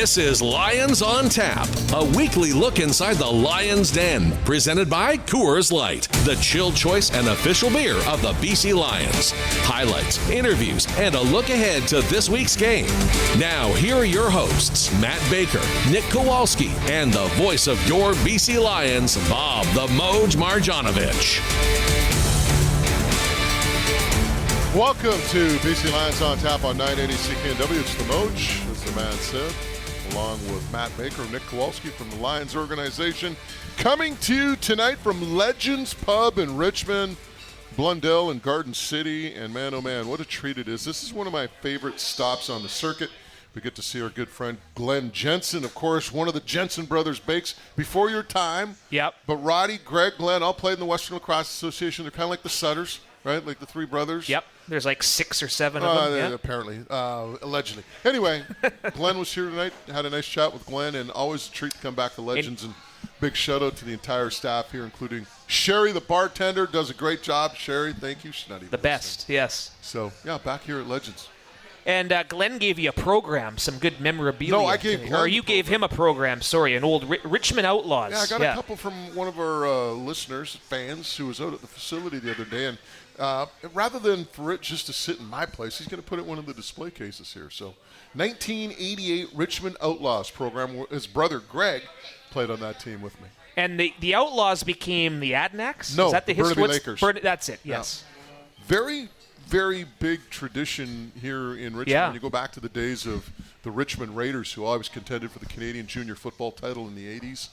This is Lions on Tap, a weekly look inside the Lions Den, presented by Coors Light, the chilled choice and official beer of the BC Lions. Highlights, interviews, and a look ahead to this week's game. Now, here are your hosts, Matt Baker, Nick Kowalski, and the voice of your BC Lions, Bob the Moj Marjanovic. Welcome to BC Lions on Tap on 980 CKNW. It's the Moj, as the man said, along with Matt Baker, Nick Kowalski from the Lions organization. Coming to you tonight from Legends Pub in Richmond, Blundell and Garden City. And man, oh man, what a treat it is. This is one of my favorite stops on the circuit. We get to see our good friend Glenn Jensen, of course, one of the Jensen brothers bakes before your time. Yep. But Roddy, Greg, Glenn all played in the Western Lacrosse Association. They're kind of like the Sutters, right? Like the three brothers. Yep. There's like 6 or 7 of them. Yeah. Apparently. Allegedly. Anyway, Glenn was here tonight. Had a nice chat with Glenn, and always a treat to come back to Legends. And big shout-out to the entire staff here, including Sherry, the bartender. Does a great job. Sherry, thank you. She's not even the best, listening. yes. So, yeah, back here at Legends. And Glenn gave you a program, some good memorabilia. No, I gave Glenn Or you gave him a program, sorry, an old Richmond Outlaws. Yeah, I got a couple from one of our listeners, fans, who was out at the facility the other day. And rather than for it just to sit in my place, he's going to put it in one of the display cases here. So, 1988 Richmond Outlaws program. His brother, Greg, played on that team with me. And the Outlaws became the Adnaks? No, Is that the Burnaby Lakers. That's it, yes. Yeah. Very big tradition here in Richmond. Yeah. You go back to the days of the Richmond Raiders, who always contended for the Canadian junior football title in the 80s.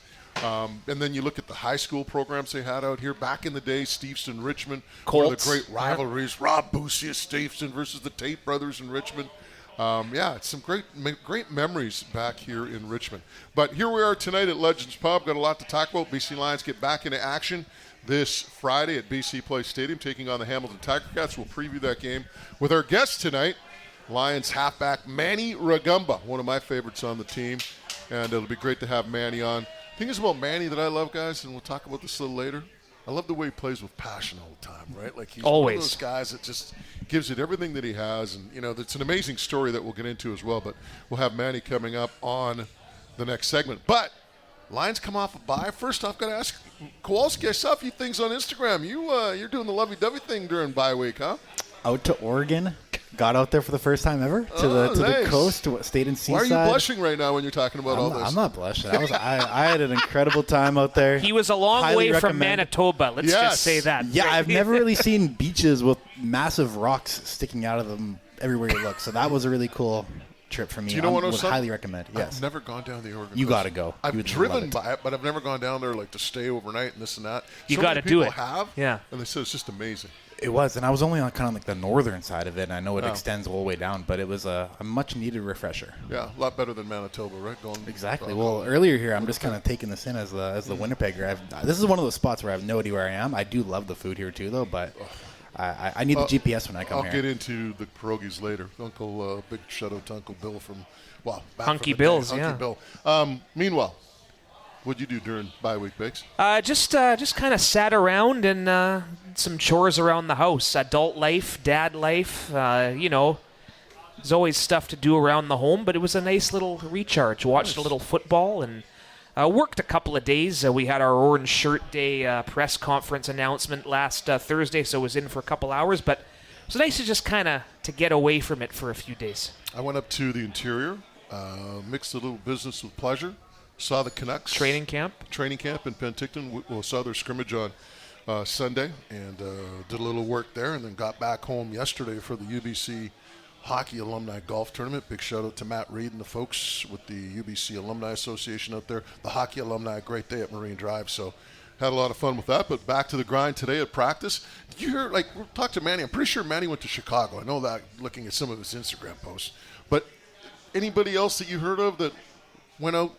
And then you look at the high school programs they had out here. Back in the day, Steveston, Richmond, one of the great rivalries. Rob Busius, Steveston versus the Tate brothers in Richmond. It's some great memories back here in Richmond. But here we are tonight at Legends Pub. Got a lot to talk about. BC Lions get back into action this Friday at BC Place Stadium, taking on the Hamilton Tiger Cats. We'll preview that game with our guest tonight, Lions halfback Manny Rugamba, one of my favorites on the team, and it'll be great to have Manny on. The thing is about Manny that I love, guys, and we'll talk about this a little later, I love the way he plays with passion all the time, right? Like he's always one of those guys that just gives it everything that he has, and it's an amazing story that we'll get into as well, but we'll have Manny coming up on the next segment. But Lions come off a bye. First off, got to ask Kowalski, I saw a few things on Instagram. You're doing the lovey-dovey thing during bye week, huh? Out to Oregon. Got out there for the first time ever to the coast, stayed in Seaside. Why are you blushing right now when you're talking about all this? I'm not blushing. I had an incredible time out there. He was a long way from Manitoba. Let's just say that. Yeah, I've never really seen beaches with massive rocks sticking out of them everywhere you look. So that was a really cool trip for me. Do you know what I would highly recommend. Yes. I've never gone down the Oregon. You got to go. I've driven by it, but I've never gone down there like to stay overnight and this and that. You got to do it. Have, yeah. And they said it's just amazing. It was, and I was only on kind of like the northern side of it, and I know it extends all the way down, but it was a much-needed refresher. Yeah, a lot better than Manitoba, right? Exactly. Well, earlier here, I'm just kind of taking this in as the Winnipegger. This is one of those spots where I have no idea where I am. I do love the food here, too, though, but I need the GPS when I come here. I'll get into the pierogies later. Big shout-out to Uncle Bill from, Hunky Bill's, Hunky Bill. Meanwhile, what'd you do during bye week, Bakes? Just kind of sat around and some chores around the house. Adult life, dad life, there's always stuff to do around the home, but it was a nice little recharge. Watched a little football and worked a couple of days. We had our Orange Shirt Day press conference announcement last Thursday, so I was in for a couple hours, but it was nice to just kind of to get away from it for a few days. I went up to the interior, mixed a little business with pleasure. Saw the Canucks training camp in Penticton. We saw their scrimmage on Sunday and did a little work there, and then got back home yesterday for the UBC Hockey Alumni Golf Tournament. Big shout out to Matt Reed and the folks with the UBC Alumni Association out there. The Hockey Alumni, great day at Marine Drive. So had a lot of fun with that. But back to the grind today at practice. Did you hear? We'll talk to Manny. I'm pretty sure Manny went to Chicago. I know that looking at some of his Instagram posts. But anybody else that you heard of that went out?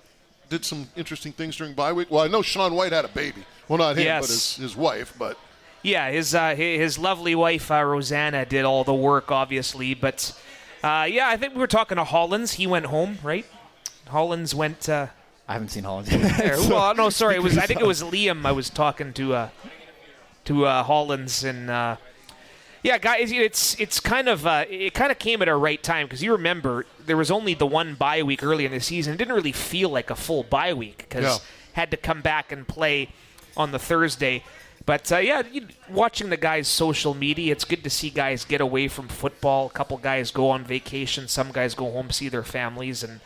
Did some interesting things during bye week. Well, I know Sean White had a baby. Well, not him, but his wife. But yeah, his lovely wife Rosanna did all the work, obviously. But I think we were talking to Hollins. He went home, right? Hollins went. I haven't seen Hollins yet. Well, no, sorry. I think it was Liam. I was talking to Hollins, and Yeah, guys, it's kind of it kind of came at a right time because you remember there was only the one bye week early in the season. It didn't really feel like a full bye week because had to come back and play on the Thursday. But watching the guys' social media, it's good to see guys get away from football. A couple guys go on vacation, some guys go home see their families, and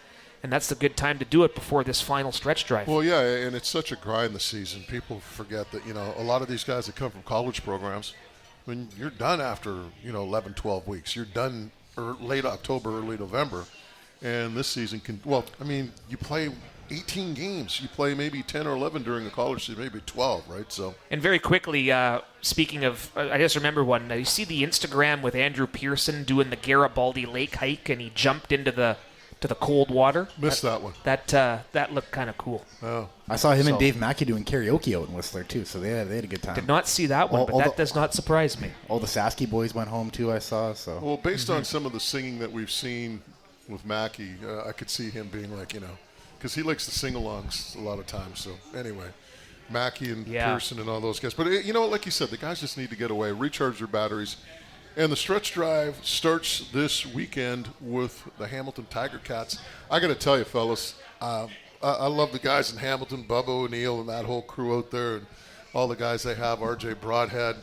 that's the good time to do it before this final stretch drive. Well, yeah, and it's such a grind this season. People forget that a lot of these guys that come from college programs. When you're done after 11, 12 weeks, you're done late October, early November, and this season you play 18 games. You play maybe 10 or 11 during the college season, maybe 12, right? So. And very quickly, speaking of, I just remember one. You see the Instagram with Andrew Pearson doing the Garibaldi Lake hike, and he jumped into the cold water. Missed that one. That looked kind of cool. Oh. I saw him and Dave Mackey doing karaoke out in Whistler too, so they had a good time. Did not see that one, but that does not surprise me. All the Sasky boys went home too, I saw. So. Well, based on some of the singing that we've seen with Mackey, I could see him being like, because he likes to sing-alongs a lot of times. So anyway, Mackey and Pearson and all those guys. But like you said, the guys just need to get away, recharge their batteries. And the stretch drive starts this weekend with the Hamilton Tiger Cats. I got to tell you, fellas, I love the guys in Hamilton, Bubba O'Neill and that whole crew out there, and all the guys they have, RJ Broadhead.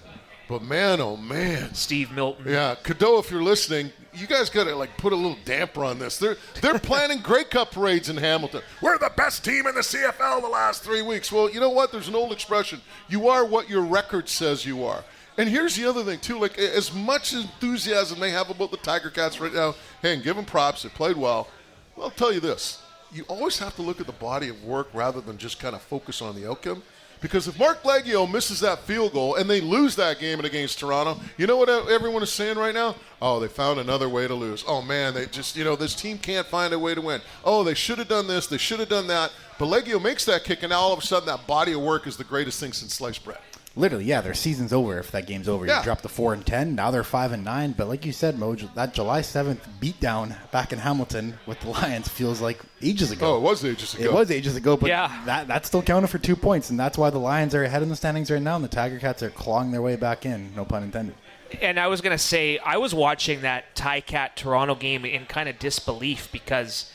But man, oh man, Steve Milton. Yeah, Cadeau, if you're listening, you guys got to put a little damper on this. They're planning Grey Cup parades in Hamilton. We're the best team in the CFL the last 3 weeks. Well, you know what? There's an old expression: you are what your record says you are. And here's the other thing, too. As much enthusiasm they have about the Tiger Cats right now, hey, and give them props. They played well. Well, I'll tell you this. You always have to look at the body of work rather than just kind of focus on the outcome. Because if Mark Leggio misses that field goal and they lose that game against Toronto, you know what everyone is saying right now? Oh, they found another way to lose. Oh, man, they just, this team can't find a way to win. Oh, they should have done this. They should have done that. But Leggio makes that kick, and now all of a sudden that body of work is the greatest thing since sliced bread. Literally, yeah, their season's over if that game's over. Yeah. You drop to 4-10. Now they're 5-9. But like you said, Moj, that July 7th beatdown back in Hamilton with the Lions feels like ages ago. Oh, it was ages ago. It was ages ago, but that still counted for 2 points, and that's why the Lions are ahead in the standings right now, and the Tiger Cats are clawing their way back in. No pun intended. And I was going to say, I was watching that Ticat Toronto game in kind of disbelief because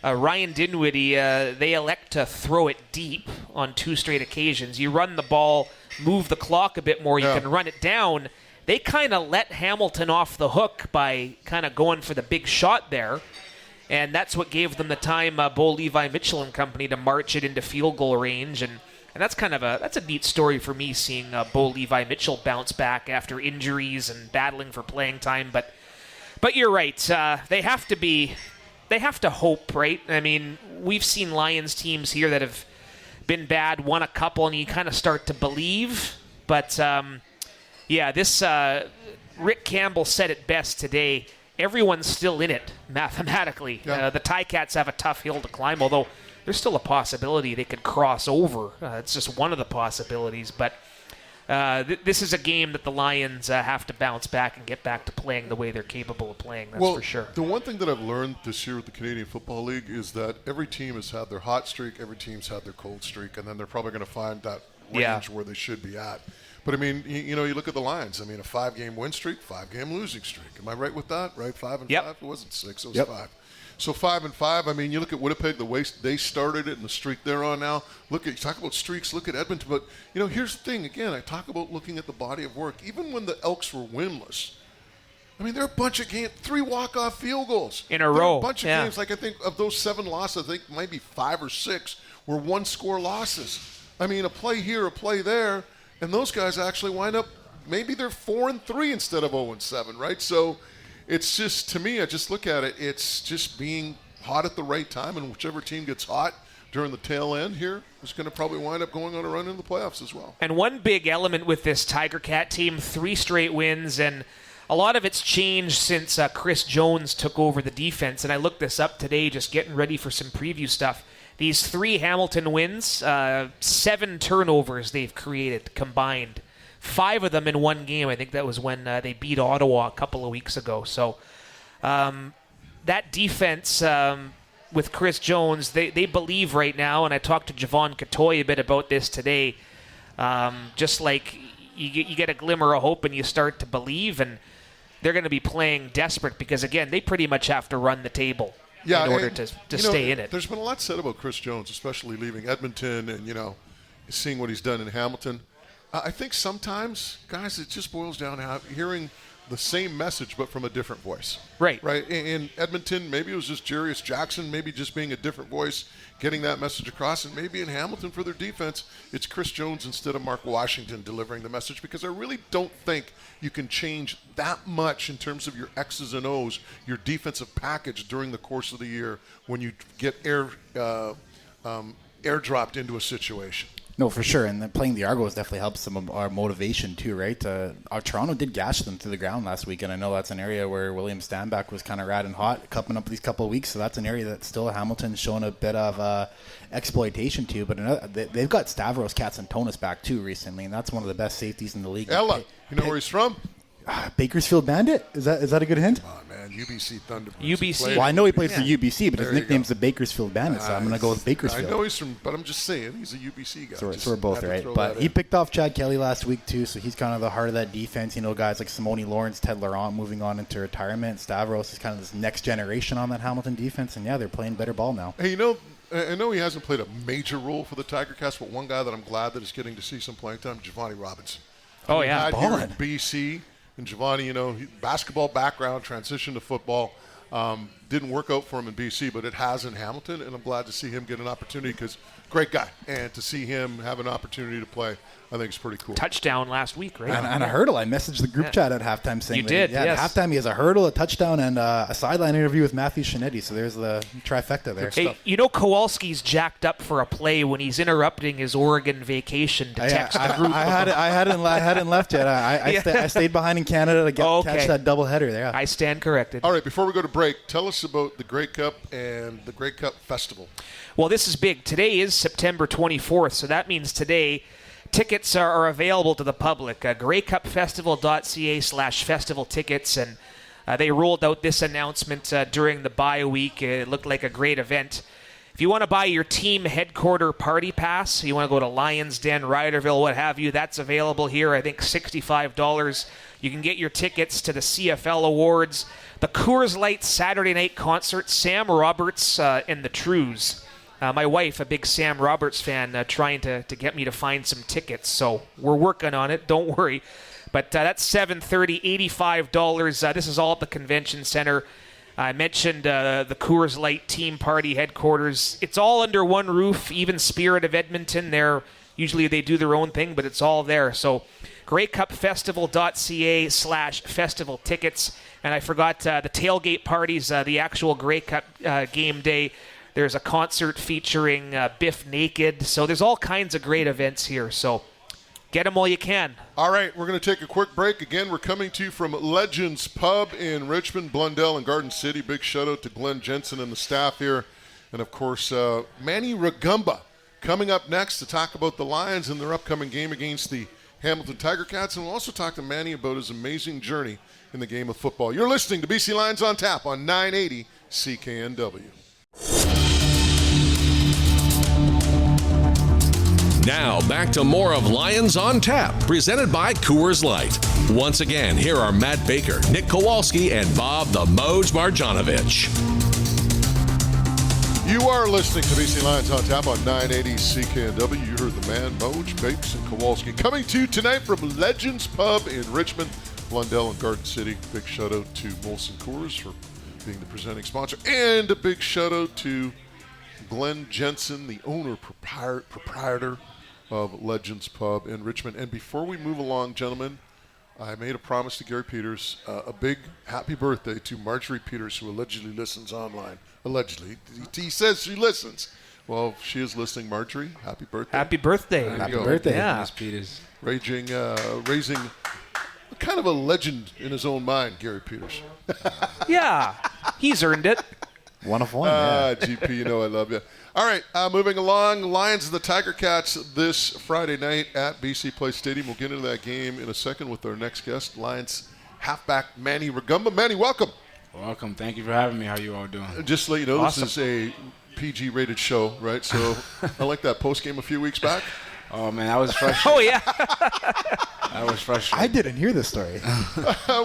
Ryan Dinwiddie, they elect to throw it deep on 2 straight occasions. You run the ball, move the clock a bit more, you can run it down. They kind of let Hamilton off the hook by kind of going for the big shot there. And that's what gave them the time, Bo Levi Mitchell and company, to march it into field goal range. And that's kind of that's a neat story for me, seeing Bo Levi Mitchell bounce back after injuries and battling for playing time. But you're right. They have to hope, right? I mean, we've seen Lions teams here that have been bad, won a couple, and you kind of start to believe. But, this Rick Campbell said it best today. Everyone's still in it mathematically. Yeah. The Ticats have a tough hill to climb, although there's still a possibility they could cross over. It's just one of the possibilities. But this is a game that the Lions have to bounce back and get back to playing the way they're capable of playing, that's for sure. The one thing that I've learned this year with the Canadian Football League is that every team has had their hot streak, every team's had their cold streak, and then they're probably going to find that range where they should be at. But, I mean, you look at the Lions. I mean, a 5-game win streak, 5-game losing streak. Am I right with that, right? 5-5? It wasn't 6, it was 5. So 5-5. I mean, you look at Winnipeg, the way they started it and the streak they're on now. You talk about streaks. Look at Edmonton. But here's the thing. Again, I talk about looking at the body of work. Even when the Elks were winless, I mean, there are a bunch of games, 3 walk-off field goals in a row. A bunch of games. Like I think of those 7 losses, I think maybe 5 or 6 were 1-score losses. I mean, a play here, a play there, and those guys actually wind up. Maybe they're 4-3 instead of 0-7, right? So. It's just, to me, I just look at it, it's just being hot at the right time, and whichever team gets hot during the tail end here is going to probably wind up going on a run in the playoffs as well. And one big element with this Tiger Cat team, 3 straight wins, and a lot of it's changed since Chris Jones took over the defense. And I looked this up today, just getting ready for some preview stuff. These 3 Hamilton wins, 7 turnovers they've created combined. 5 of them in one game. I think that was when they beat Ottawa a couple of weeks ago. So that defense with Chris Jones, they believe right now, and I talked to Javon Catoy a bit about this today, just like, you get a glimmer of hope and you start to believe, and they're going to be playing desperate because, again, they pretty much have to run the table in order to stay in it. There's been a lot said about Chris Jones, especially leaving Edmonton and, seeing what he's done in Hamilton. I think sometimes, guys, it just boils down to hearing the same message but from a different voice. Right. In Edmonton, maybe it was just Jarius Jackson, maybe just being a different voice, getting that message across. And maybe in Hamilton for their defense, it's Chris Jones instead of Mark Washington delivering the message, because I really don't think you can change that much in terms of your X's and O's, your defensive package during the course of the year when you get airdropped into a situation. No, for sure. And then playing the Argos definitely helps some of our motivation too, right? Our Toronto did gash them to the ground last week, and I know that's an area where William Stanback was kind of riding hot coming up these couple of weeks. So that's an area that still Hamilton's showing a bit of exploitation to. But they've got Stavros Katsantonis back too recently, and that's one of the best safeties in the league. Ella, you know where he's from? Bakersfield Bandit? Is that a good hint? Come on, man. UBC Thunderbirds. UBC. Well, I know he played for UBC, but his nickname's the Bakersfield Bandit, so I'm going to go with Bakersfield. I know he's from, but I'm just saying, he's a UBC guy. So we're both right. But he picked off Chad Kelly last week, too, so he's kind of the heart of that defense. Guys like Simone Lawrence, Ted Laurent moving on into retirement. Stavros is kind of this next generation on that Hamilton defense, and, they're playing better ball now. Hey, I know he hasn't played a major role for the Tiger Cats, but one guy that I'm glad that is getting to see some playing time, Giovanni Robinson. Oh, yeah. Here in BC. And Giovanni, basketball background, transition to football. Didn't work out for him in BC, but it has in Hamilton, and I'm glad to see him get an opportunity because great guy. And to see him have an opportunity to play, I think it's pretty cool. Touchdown last week, right? And a hurdle. I messaged the group chat at halftime saying you did, at halftime he has a hurdle, a touchdown, and a sideline interview with Matthew Shinetti. So there's the trifecta there. Hey, Kowalski's jacked up for a play when he's interrupting his Oregon vacation to text the group. I hadn't left yet. I stayed behind in Canada to catch that doubleheader there. I stand corrected. All right, before we go to break, tell us about the Grey Cup and the Grey Cup Festival. Well, this is big. Today is September 24th, so that means today tickets are available to the public. GreyCupFestival.ca/festival tickets, and they rolled out this announcement during the bye week. It looked like a great event. If you want to buy your team headquarter party pass, you want to go to Lions Den, Ryderville, what have you, that's available here. I think $65. You can get your tickets to the CFL Awards, the Coors Light Saturday night concert, Sam Roberts and the Trews. My wife, a big Sam Roberts fan, trying to get me to find some tickets. So we're working on it. Don't worry. But that's $730, $85. This is all at the convention center. I mentioned the Coors Light team party headquarters. It's all under one roof. Even Spirit of Edmonton, usually they do their own thing, but it's all there. So GreyCupFestival.ca/festival tickets. And I forgot the tailgate parties, the actual Grey Cup game day. There's a concert featuring Biff Naked. So there's all kinds of great events here. So get them while you can. All right, we're going to take a quick break. Again, we're coming to you from Legends Pub in Richmond, Blundell, and Garden City. Big shout-out to Glenn Jensen and the staff here. And, of course, Manny Rugamba coming up next to talk about the Lions and their upcoming game against the Hamilton Tiger Cats. And we'll also talk to Manny about his amazing journey in the game of football. You're listening to BC Lions on Tap on 980 CKNW. Now, back to more of Lions on Tap, presented by Coors Light. Once again, here are Matt Baker, Nick Kowalski, and Bob the Moj Marjanovic. You are listening to BC Lions on Tap on 980 CKNW. You heard the man, Moj, Bakes, and Kowalski. Coming to you tonight from Legends Pub in Richmond, Blundell, and Garden City. Big shout-out to Molson Coors for being the presenting sponsor. And a big shout-out to Glenn Jensen, the owner, proprietor of Legends Pub in Richmond. And before we move along, gentlemen, I made a promise to Gary Peters, a big happy birthday to Marjorie Peters, who allegedly listens online. Allegedly. He says she listens. Well, she is listening. Marjorie, happy birthday. Happy birthday. Happy birthday. Yeah. Miss Peters. Raising kind of a legend in his own mind, Gary Peters. Yeah, he's earned it. One of one. Yeah. GP, you know I love you. All right, moving along. Lions and the Tiger Cats this Friday night at BC Place Stadium. We'll get into that game in a second with our next guest, Lions halfback Manny Rugamba. Manny, welcome. Welcome. Thank you for having me. How you all doing? Just to let you know, Awesome. This is a PG-rated show, right? So I like that post game a few weeks back. Oh, man, I was frustrated. Oh, yeah. I was frustrated. I didn't hear this story.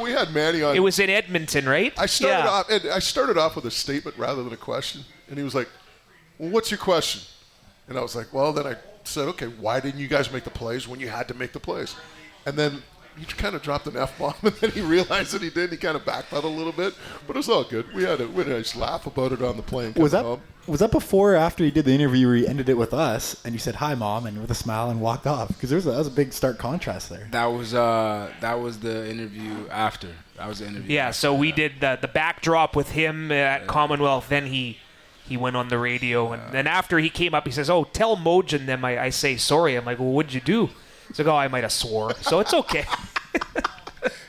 We had Manny on. It was in Edmonton, right? I started off with a statement rather than a question, and he was like, "Well, what's your question?" And I was like, "Well," then I said, "Okay, why didn't you guys make the plays when you had to make the plays?" And then he kind of dropped an F-bomb, and then he realized that he did. He kind of backpedaled a little bit, but it was all good. We had a nice laugh about it on the plane. Was that before or after you did the interview where you ended it with us and you said, "Hi, Mom," and with a smile and walked off? Because that was a big stark contrast there. That was the interview after. That was the interview. Yeah, after so we that. did the backdrop with him at Commonwealth. Then he went on the radio. And then after he came up, he says, "Oh, tell Moj and them I say sorry." I'm like, "Well, what'd you do?" He's like, "Oh, I might have swore." So it's okay.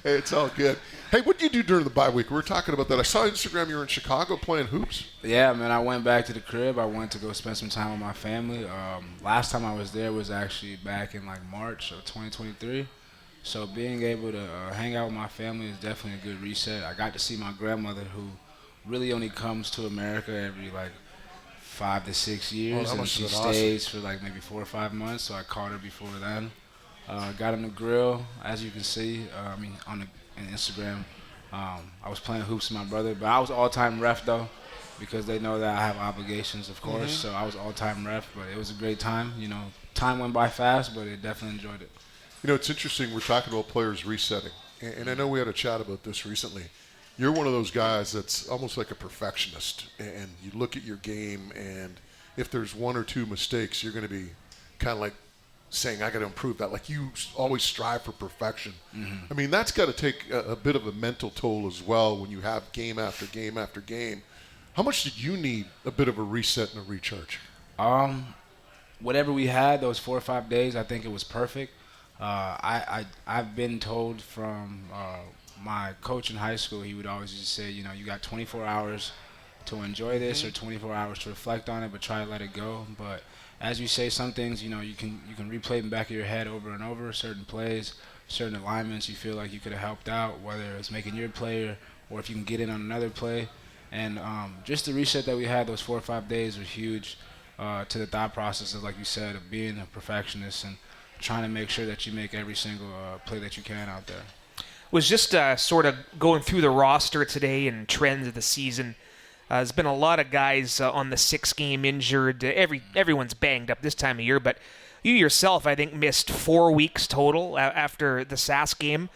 Hey, it's all good. Hey, what did you do during the bye week? We were talking about that. I saw on Instagram you were in Chicago playing hoops. Yeah, man, I went back to the crib. I went to go spend some time with my family. Last time I was there was actually back in like March of 2023. So being able to hang out with my family is definitely a good reset. I got to see my grandmother, who really only comes to America every like 5 to 6 years, and she stays for like maybe 4 or 5 months. So I caught her before then. Got on the grill, as you can see. On Instagram. I was playing hoops with my brother, but I was all-time ref though, because they know that I have obligations, of course. So I was all-time ref, but it was a great time. Time went by fast, but I definitely enjoyed it. It's interesting. We're talking about players resetting, and I know we had a chat about this recently. You're one of those guys that's almost like a perfectionist, and you look at your game, and if there's 1 or 2 mistakes, you're going to be kind of like saying, "I got to improve that." Like, you always strive for perfection. I mean, that's got to take a bit of a mental toll as well when you have game after game after game. How much did you need a bit of a reset and a recharge? Whatever we had those 4 or 5 days, I think it was perfect. I've been told from my coach in high school, he would always just say, you got 24 hours to enjoy this or 24 hours to reflect on it, but try to let it go. But as you say, some things, you can replay in the back of your head over and over, certain plays, certain alignments you feel like you could have helped out, whether it's making your play or if you can get in on another play. And just the reset that we had those 4 or 5 days was huge to the thought process of, like you said, of being a perfectionist and trying to make sure that you make every single play that you can out there. Was just sort of going through the roster today and trends of the season. There's been a lot of guys on the 6-game injured. Everyone's banged up this time of year, but you yourself, I think, missed 4 weeks total after the SAS game.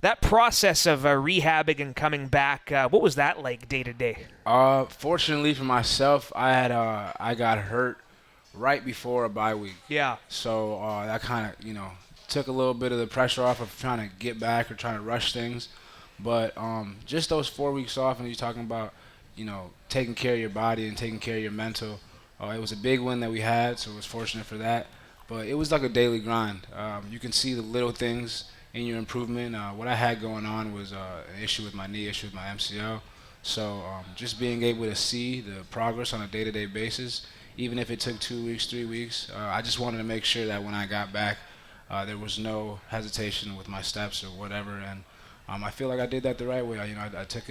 That process of rehabbing and coming back, what was that like day to day? Fortunately for myself, I got hurt right before a bye week. Yeah. So that kind of, took a little bit of the pressure off of trying to get back or trying to rush things. But just those 4 weeks off, and you're talking about, taking care of your body and taking care of your mental. It was a big win that we had, so I was fortunate for that. But it was like a daily grind. You can see the little things in your improvement. What I had going on was an issue with my knee, issue with my MCL. So just being able to see the progress on a day-to-day basis, even if it took 2 weeks, 3 weeks, I just wanted to make sure that when I got back, there was no hesitation with my steps or whatever. And I feel like I did that the right way. I took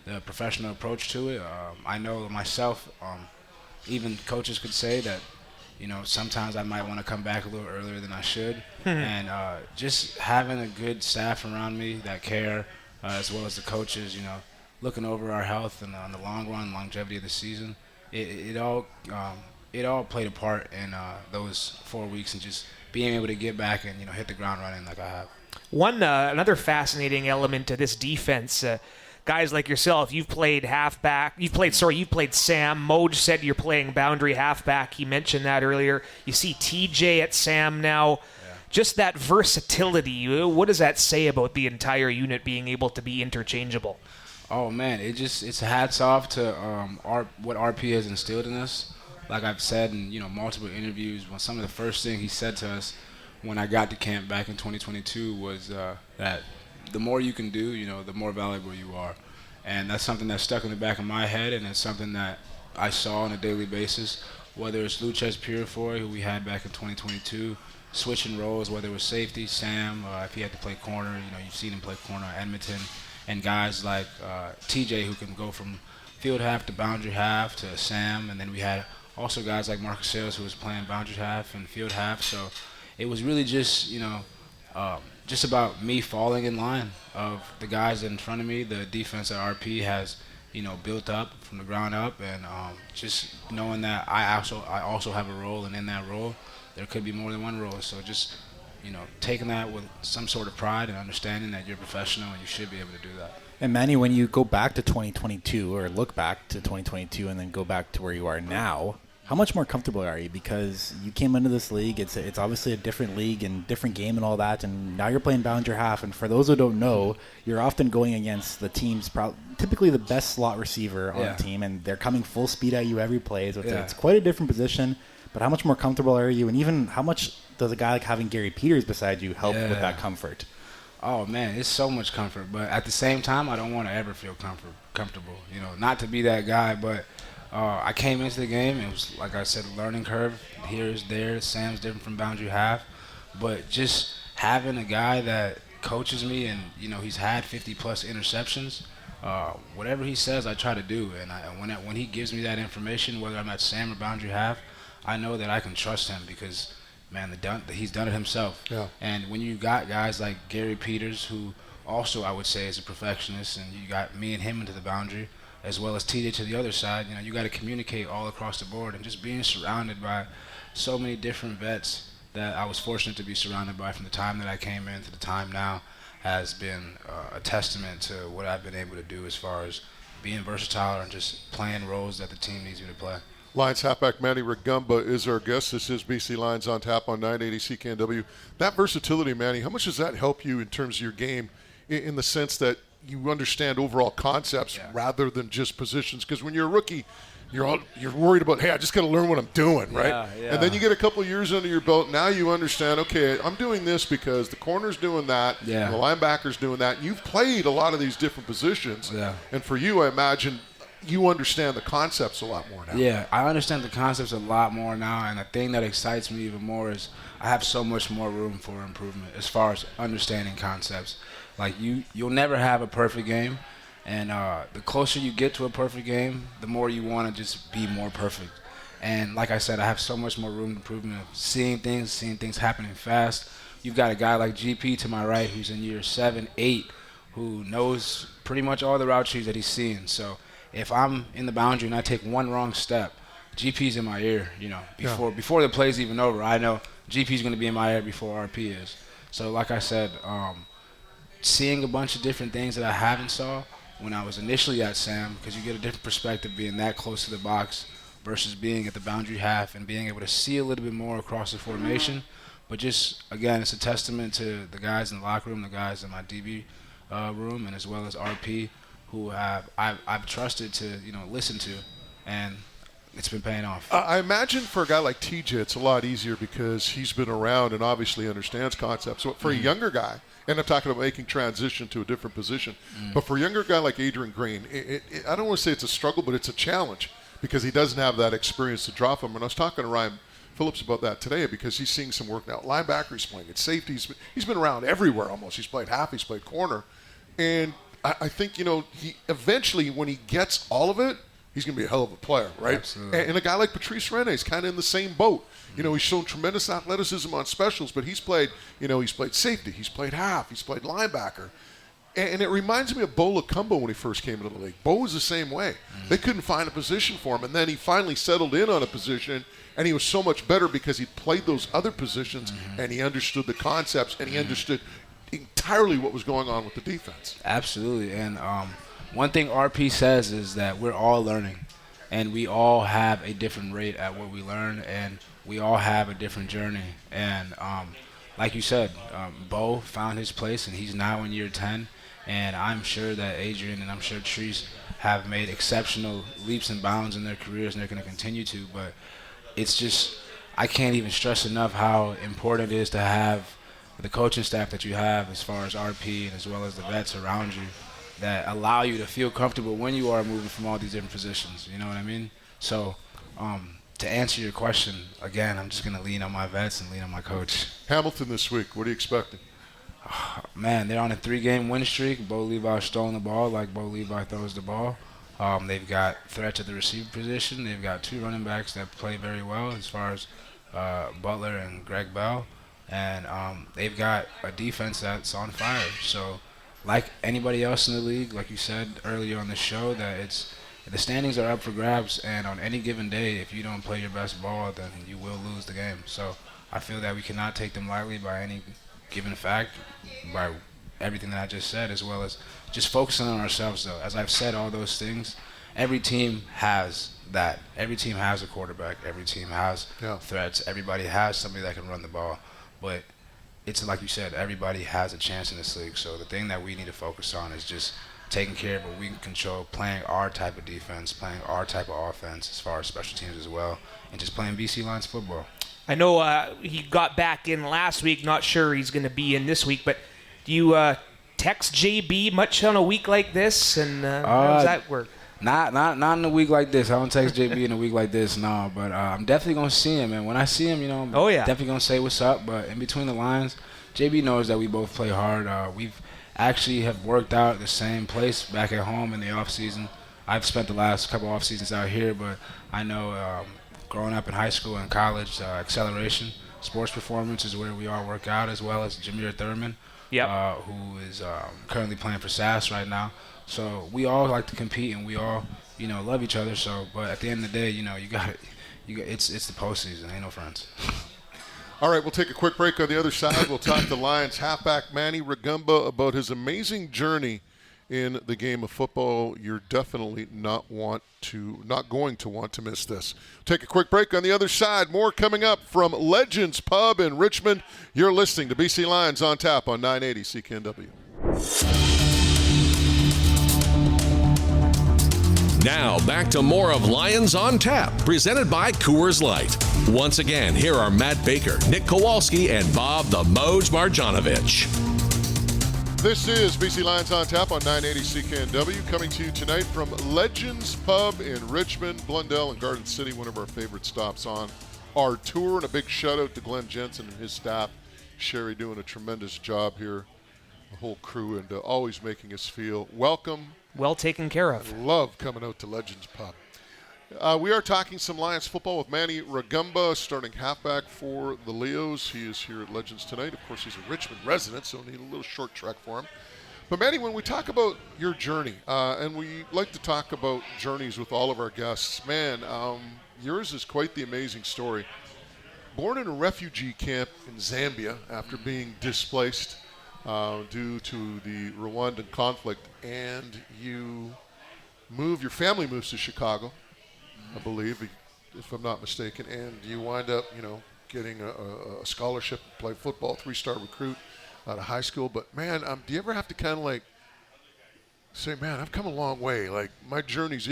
the professional approach to it. I know myself, even coaches could say that, sometimes I might want to come back a little earlier than I should. And just having a good staff around me that care, as well as the coaches, looking over our health and on the long run, longevity of the season, it all played a part in those 4 weeks and just being able to get back and hit the ground running like I have. Another fascinating element to this defense. Guys like yourself, you've played halfback. You've played Sam. Moj said you're playing boundary halfback. He mentioned that earlier. You see TJ at Sam now. Yeah. Just that versatility. What does that say about the entire unit being able to be interchangeable? Oh man, it's hats off to what RP has instilled in us. Like I've said in multiple interviews, some of the first thing he said to us when I got to camp back in 2022 was that the more you can do, the more valuable you are. And that's something that's stuck in the back of my head, and it's something that I saw on a daily basis, whether it's Lucas Purifoy, who we had back in 2022, switching roles, whether it was safety, Sam, if he had to play corner, you've seen him play corner at Edmonton, and guys like TJ who can go from field half to boundary half to Sam, and then we had also guys like Marcus Sales, who was playing boundary half and field half. So it was really just, just about me falling in line of the guys in front of me, the defense that RP has, built up from the ground up, and just knowing that I also have a role, and in that role, there could be more than one role. So just, taking that with some sort of pride and understanding that you're a professional and you should be able to do that. And Manny, when you go back to 2022 or look back to 2022 and then go back to where you are now, how much more comfortable are you? Because you came into this league, it's obviously a different league and different game and all that, and now you're playing boundary half. And for those who don't know, you're often going against the team's typically the best slot receiver on the team, and they're coming full speed at you every play. So it's quite a different position. But how much more comfortable are you? And even how much does a guy like having Gary Peters beside you help with that comfort? Oh, man, it's so much comfort. But at the same time, I don't want to ever feel comfortable. Not to be that guy, but I came into the game. It was, like I said, a learning curve. Here's there. Sam's different from boundary half. But just having a guy that coaches me and, he's had 50-plus interceptions, whatever he says, I try to do. And when he gives me that information, whether I'm at Sam or boundary half, I know that I can trust him because, man, he's done it himself. Yeah. And when you got guys like Gary Peters, who also I would say is a perfectionist, and you got me and him into the boundary, as well as TJ to the other side, you got to communicate all across the board. And just being surrounded by so many different vets that I was fortunate to be surrounded by from the time that I came in to the time now has been a testament to what I've been able to do as far as being versatile and just playing roles that the team needs me to play. Lions halfback Manny Rugamba is our guest. This is BC Lions on Tap on 980 CKNW. That versatility, Manny, how much does that help you in terms of your game in the sense that you understand overall concepts rather than just positions? Because when you're a rookie, you're worried about, hey, I just got to learn what I'm doing, right? Yeah. And then you get a couple of years under your belt. Now you understand, okay, I'm doing this because the corner's doing that, and the linebacker's doing that. You've played a lot of these different positions. Yeah. And for you, I imagine you understand the concepts a lot more now. Yeah, I understand the concepts a lot more now, and the thing that excites me even more is I have so much more room for improvement as far as understanding concepts. Like, you'll never have a perfect game, and the closer you get to a perfect game, the more you want to just be more perfect. And like I said, I have so much more room for improvement of seeing things happening fast. You've got a guy like GP to my right who's in year 7, 8, who knows pretty much all the route trees that he's seeing. So if I'm in the boundary and I take one wrong step, GP's in my ear, before the play's even over. I know GP's going to be in my ear before RP is. So like I said, seeing a bunch of different things that I haven't saw when I was initially at Sam, because you get a different perspective being that close to the box versus being at the boundary half and being able to see a little bit more across the formation. But just, again, it's a testament to the guys in the locker room, the guys in my DB room, and as well as RP, who I've trusted to listen to, and it's been paying off. I imagine for a guy like TJ, it's a lot easier because he's been around and obviously understands concepts. So for a younger guy, and I'm talking about making transition to a different position, but for a younger guy like Adrian Green, I don't want to say it's a struggle, but it's a challenge because he doesn't have that experience to draw from. And I was talking to Ryan Phillips about that today because he's seeing some work now. Linebacker, he's playing at safety. He's been around everywhere almost. He's played half, he's played corner, and I think, he eventually, when he gets all of it, he's going to be a hell of a player, right? Absolutely. And a guy like Patrice Rene is kind of in the same boat. He's shown tremendous athleticism on specials, but he's played safety, he's played half, he's played linebacker. And it reminds me of Bo Lacumbo when he first came into the league. Bo was the same way. They couldn't find a position for him, and then he finally settled in on a position, and he was so much better because he played those other positions, and he understood the concepts, and he understood entirely what was going on with the defense. Absolutely. And one thing RP says is that we're all learning, and we all have a different rate at what we learn, and we all have a different journey. And like you said, Bo found his place, and he's now in year 10, and I'm sure that Adrian and I'm sure Treese have made exceptional leaps and bounds in their careers, and they're going to continue to. But it's just, I can't even stress enough how important it is to have the coaching staff that you have as far as RP and as well as the vets around you that allow you to feel comfortable when you are moving from all these different positions. You know what I mean? So to answer your question, again, I'm just going to lean on my vets and lean on my coach. Hamilton this week, what are you expecting? Man, they're on a 3-game win streak. Bo Levi's throwing the ball like Bo Levi throws the ball. They've got threats at the receiver position. They've got 2 running backs that play very well as far as Butler and Greg Bell. And they've got a defense that's on fire. So like anybody else in the league, like you said earlier on the show, that the standings are up for grabs, and on any given day, if you don't play your best ball, then you will lose the game. So I feel that we cannot take them lightly by any given fact, by everything that I just said, as well as just focusing on ourselves, though. As I've said all those things, every team has that. Every team has a quarterback. Every team has threats. Everybody has somebody that can run the ball. But it's like you said, everybody has a chance in this league. So the thing that we need to focus on is just taking care of what we can control, playing our type of defense, playing our type of offense as far as special teams as well, and just playing BC Lions football. I know he got back in last week. Not sure he's going to be in this week, but do you text JB much on a week like this? And how does that work? Not in a week like this. I don't text JB in a week like this, no. But I'm definitely going to see him. And when I see him, I'm definitely going to say what's up. But in between the lines, JB knows that we both play hard. We've actually have worked out at the same place back at home in the off season. I've spent the last couple off seasons out here, but I know growing up in high school and college, Acceleration Sports Performance is where we all work out, as well as Jameer Thurman, who is currently playing for SAS right now. So we all like to compete, and we all, love each other. So, but at the end of the day, it's the postseason. Ain't no friends. All right, we'll take a quick break. On the other side, we'll talk to Lions halfback Manny Rugamba about his amazing journey in the game of football. You're definitely not going to want to miss this. Take a quick break. On the other side, more coming up from Legends Pub in Richmond. You're listening to BC Lions on Tap on 980 CKNW. Now, back to more of Lions on Tap, presented by Coors Light. Once again, here are Matt Baker, Nick Kowalski, and Bob the Moj Marjanovic. This is BC Lions on Tap on 980 CKNW, coming to you tonight from Legends Pub in Richmond, Blundell, and Garden City, one of our favorite stops on our tour. And a big shout-out to Glenn Jensen and his staff. Sherry doing a tremendous job here, the whole crew, and always making us feel welcome. Well taken care of. I love coming out to Legends Pub. We are talking some Lions football with Manny Rugamba, starting halfback for the Leos. He is here at Legends tonight. Of course, he's a Richmond resident, so we need a little short trek for him. But Manny, when we talk about your journey, and we like to talk about journeys with all of our guests, man, yours is quite the amazing story. Born in a refugee camp in Zambia after being displaced due to the Rwandan conflict, and your family moves to Chicago, I believe, if I'm not mistaken, and you wind up, getting a scholarship to play football, 3-star recruit out of high school. But man, do you ever have to kind of say, man, I've come a long way. Like my journey's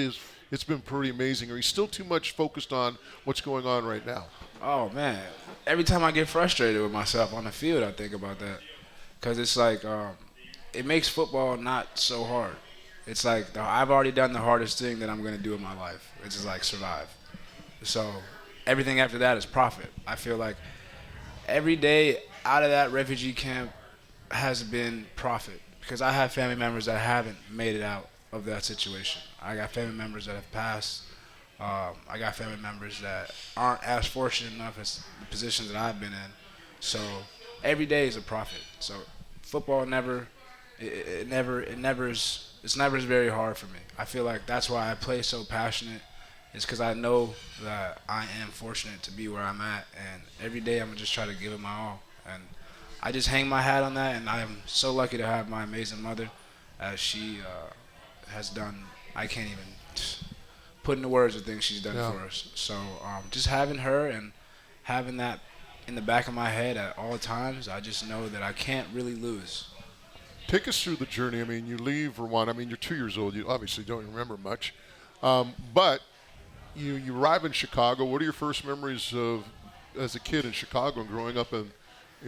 it's been pretty amazing. Or are you still too much focused on what's going on right now? Oh man, every time I get frustrated with myself on the field, I think about that. Because it's like, it makes football not so hard. It's like, I've already done the hardest thing that I'm going to do in my life, which is survive. So everything after that is profit. I feel like every day out of that refugee camp has been profit. Because I have family members that haven't made it out of that situation. I got family members that have passed. I got family members that aren't as fortunate enough as the positions that I've been in. So every day is a profit. So football it's never very hard for me. I feel like that's why I play so passionate. It's because I know that I am fortunate to be where I'm at, and every day I'm gonna just try to give it my all. And I just hang my hat on that, and I am so lucky to have my amazing mother, as she has done. I can't even put into words the things she's done for us. So just having her and having that in the back of my head at all times, I just know that I can't really lose. Take us through the journey. I mean, you leave Rwanda. I mean, you're 2 years old. You obviously don't remember much. But you arrive in Chicago. What are your first memories of as a kid in Chicago and growing up in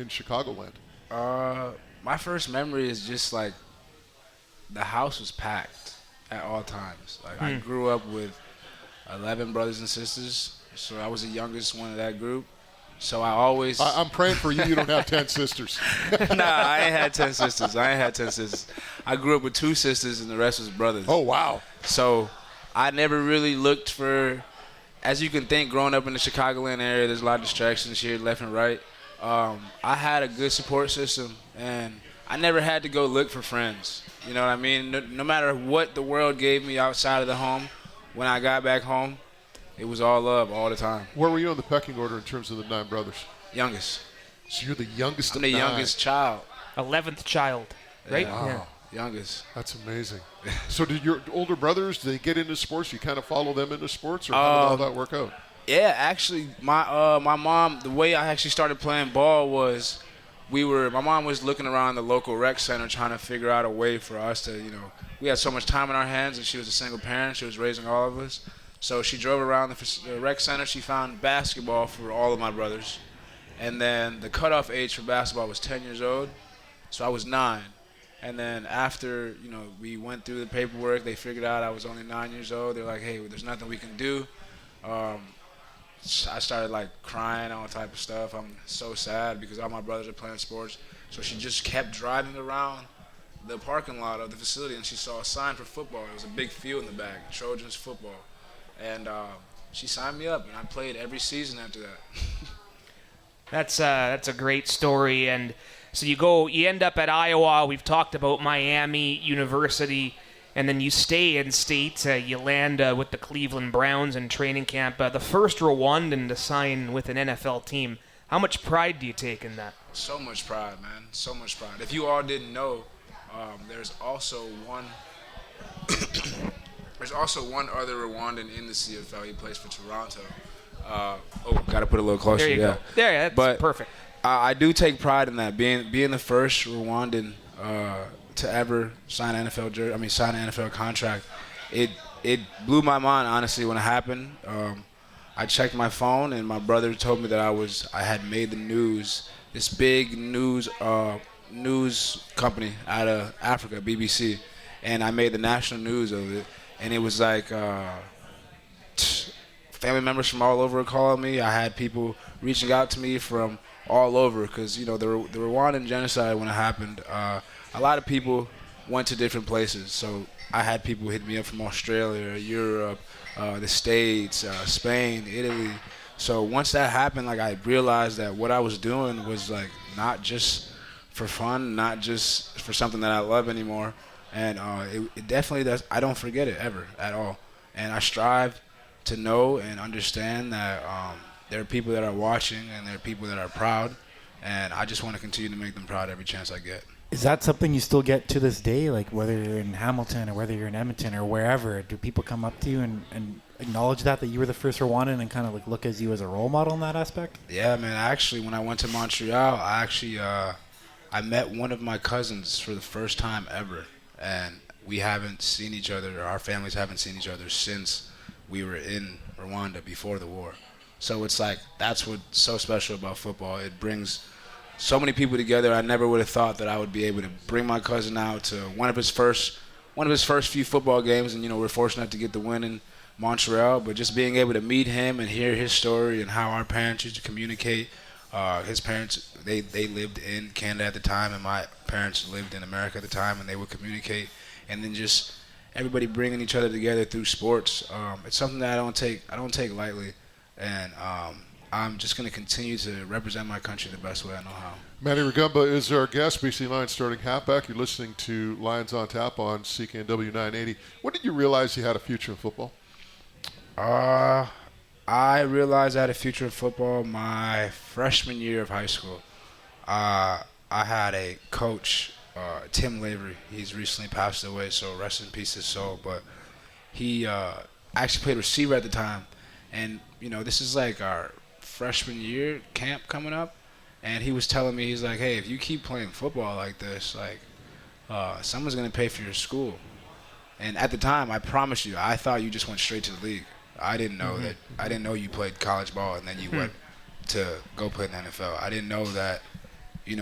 Chicagoland? My first memory is just the house was packed at all times. I grew up with 11 brothers and sisters, so I was the youngest one of that group. So I always... I'm praying for you. You don't have 10 sisters. Nah, I ain't had 10 sisters. I grew up with 2 sisters and the rest was brothers. Oh, wow. So I never really looked for, as you can think, growing up in the Chicagoland area, there's a lot of distractions here left and right. I had a good support system, and I never had to go look for friends. You know what I mean? No matter what the world gave me outside of the home, when I got back home, it was all love all the time. Where were you in the pecking order in terms of the 9 brothers? Youngest. So you're the youngest I'm of the 9. youngest child. 11th child, right? Yeah. Wow. Youngest. That's amazing. So did your older brothers, did they get into sports? You kind of follow them into sports, or how did all that work out? Yeah, actually, my mom, the way I actually started playing ball was my mom was looking around the local rec center trying to figure out a way for us to, we had so much time in our hands, and she was a single parent. She was raising all of us. So she drove around the rec center. She found basketball for all of my brothers. And then the cutoff age for basketball was 10 years old. So I was 9. And then after, we went through the paperwork, they figured out I was only 9 years old. They're like, hey, there's nothing we can do. I started, crying, all type of stuff. I'm so sad because all my brothers are playing sports. So she just kept driving around the parking lot of the facility, and she saw a sign for football. It was a big field in the back, Trojans football. And she signed me up, and I played every season after that. That's a great story. And so you end up at Iowa. We've talked about Miami University, and then you stay in state. You land with the Cleveland Browns in training camp. The first Rwandan to sign with an NFL team. How much pride do you take in that? So much pride, man. So much pride. If you all didn't know, there's also one. There's also one other Rwandan in the CFL. He plays for Toronto. Got to put it a little closer. There you go. There, that's perfect. I do take pride in that, being the first Rwandan to ever sign an NFL contract. It blew my mind, honestly, when it happened. I checked my phone, and my brother told me that I had made the news. This big news company out of Africa, BBC, and I made the national news of it. And it was like family members from all over calling me. I had people reaching out to me from all over because, the Rwandan genocide, when it happened, a lot of people went to different places. So I had people hit me up from Australia, Europe, the States, Spain, Italy. So once that happened, I realized that what I was doing was, not just for fun, not just for something that I love anymore. And it definitely does. I don't forget it ever at all. And I strive to know and understand that there are people that are watching and there are people that are proud. And I just want to continue to make them proud every chance I get. Is that something you still get to this day? Whether you're in Hamilton or whether you're in Edmonton or wherever, do people come up to you and acknowledge that you were the first Rwandan and kind of look as you as a role model in that aspect? Yeah, man. Actually, when I went to Montreal, I met one of my cousins for the first time ever. And we haven't seen each other, or our families haven't seen each other since we were in Rwanda before the war. So it's that's what's so special about football. It brings so many people together. I never would have thought that I would be able to bring my cousin out to one of his first few football games, and we're fortunate enough to get the win in Montreal. But just being able to meet him and hear his story and how our parents used to communicate. His parents, they lived in Canada at the time, and my parents lived in America at the time, and they would communicate. And then just everybody bringing each other together through sports. It's something that I don't take lightly, and I'm just going to continue to represent my country the best way I know how. Manny Rugamba is our guest, BC Lions starting halfback. You're listening to Lions on Tap on CKNW 980. When did you realize you had a future in football? I realized I had a future in football my freshman year of high school. I had a coach, Tim Lavery. He's recently passed away, so rest in peace his soul. But he actually played receiver at the time. And, this is our freshman year camp coming up. And he was telling me, he's like, hey, if you keep playing football like this, someone's going to pay for your school. And at the time, I promise you, I thought you just went straight to the league. I didn't know that. I didn't know you played college ball and then you went to go play in the NFL. I didn't know that, you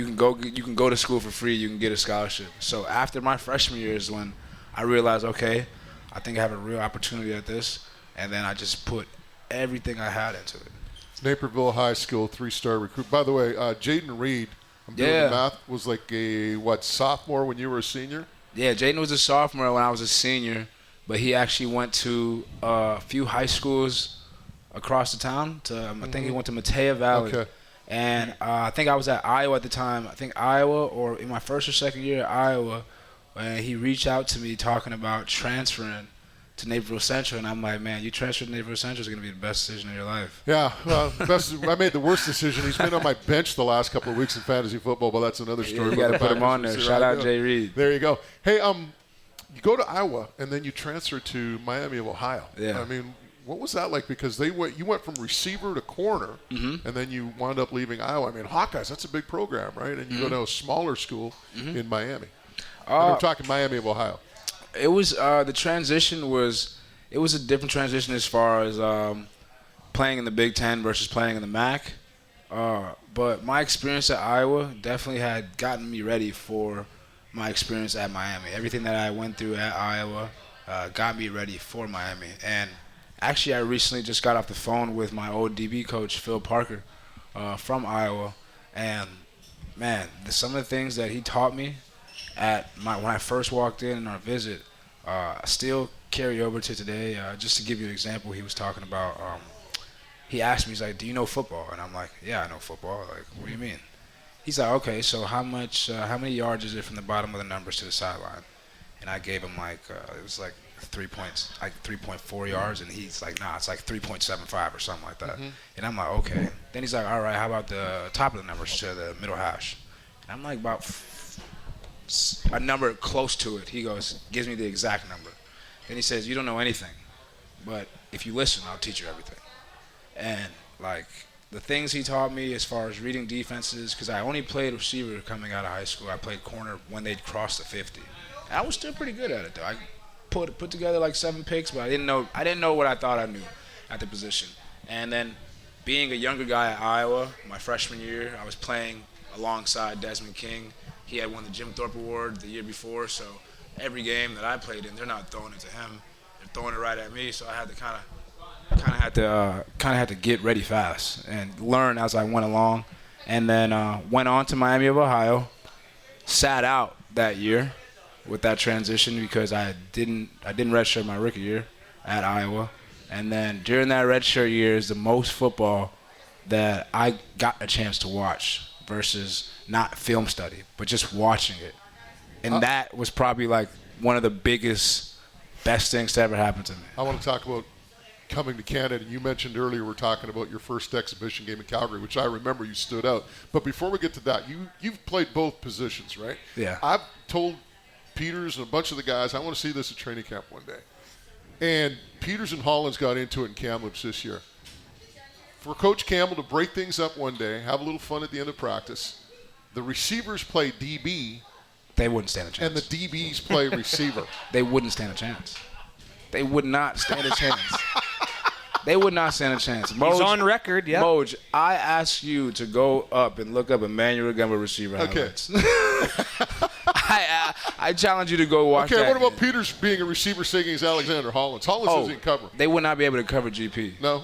can go to school for free. You can get a scholarship. So after my freshman year is when I realized, okay, I think I have a real opportunity at this. And then I just put everything I had into it. Naperville High School, 3-star recruit. By the way, Jaden Reed, I'm doing the math, was a sophomore when you were a senior? Yeah, Jaden was a sophomore when I was a senior. but he actually went to a few high schools across the town. I think he went to Matea Valley. Okay. And I think I was at Iowa at the time. I think Iowa, or in my first or second year at Iowa, and he reached out to me talking about transferring to Naperville Central, and I'm like, man, you transferred to Naperville Central is going to be the best decision of your life. Yeah, I made the worst decision. He's been on my bench the last couple of weeks in fantasy football, but that's another story. You got to put him on there. Shout out Jay Reed. There you go. Hey, you go to Iowa and then you transfer to Miami of Ohio. Yeah. I mean, what was that like? Because you went from receiver to corner, and then you wound up leaving Iowa. I mean, Hawkeyes, that's a big program, right? And you go to a smaller school in Miami. I'm talking Miami of Ohio. It was the transition was a different transition as far as playing in the Big Ten versus playing in the MAC. But my experience at Iowa definitely had gotten me ready for my experience at Miami. Everything that I went through at Iowa got me ready for Miami. And actually, I recently just got off the phone with my old DB coach, Phil Parker, from Iowa. And, man, some of the things that he taught me when I first walked in our visit still carry over to today. Just to give you an example, he was talking about, he asked me, he's like, do you know football? And I'm like, yeah, I know football. Like, what do you mean? He's like, okay, so how many yards is it from the bottom of the numbers to the sideline? And I gave him it was like 3.4 yards, and he's like, nah, it's like 3.75 or something like that. And I'm like, okay. Then he's like, all right, how about the top of the numbers to the middle hash? And I'm like, about a number close to it. He gives me the exact number. Then he says, you don't know anything, but if you listen, I'll teach you everything. And like the things he taught me as far as reading defenses, because I only played receiver coming out of high school. I played corner when they'd cross the 50. I was still pretty good at it though. I put together like 7 picks, but I didn't know what I thought I knew at the position. And then being a younger guy at Iowa, my freshman year, I was playing alongside Desmond King. He had won the Jim Thorpe Award the year before, so every game that I played in, they're not throwing it to him; they're throwing it right at me. So I had to kind of had to get ready fast and learn as I went along. And then went on to Miami of Ohio, sat out that year with that transition because I didn't redshirt my rookie year at Iowa. And then during that redshirt year is the most football that I got a chance to watch versus not film study, but just watching it. And that was probably like one of the best things to ever happen to me. I want to talk about coming to Canada. You mentioned earlier we're talking about your first exhibition game in Calgary, which I remember you stood out. But before we get to that, you've played both positions, right? Yeah. I've told Peters and a bunch of the guys, I want to see this at training camp one day. And Peters and Hollins got into it in Kamloops this year. For Coach Campbell to break things up one day, have a little fun at the end of practice, the receivers play DB. They wouldn't stand a chance. And the DBs play receiver. They wouldn't stand a chance. They would not stand a chance. They would not stand a chance. Moj, he's on record, yeah. Moj, I ask you to go up and look up a Manny Rugamba receiver highlights. I challenge you to go watch that. Okay, what about Peters being a receiver singing as Alexander Hollins? Hollins doesn't cover. They would not be able to cover GP. No?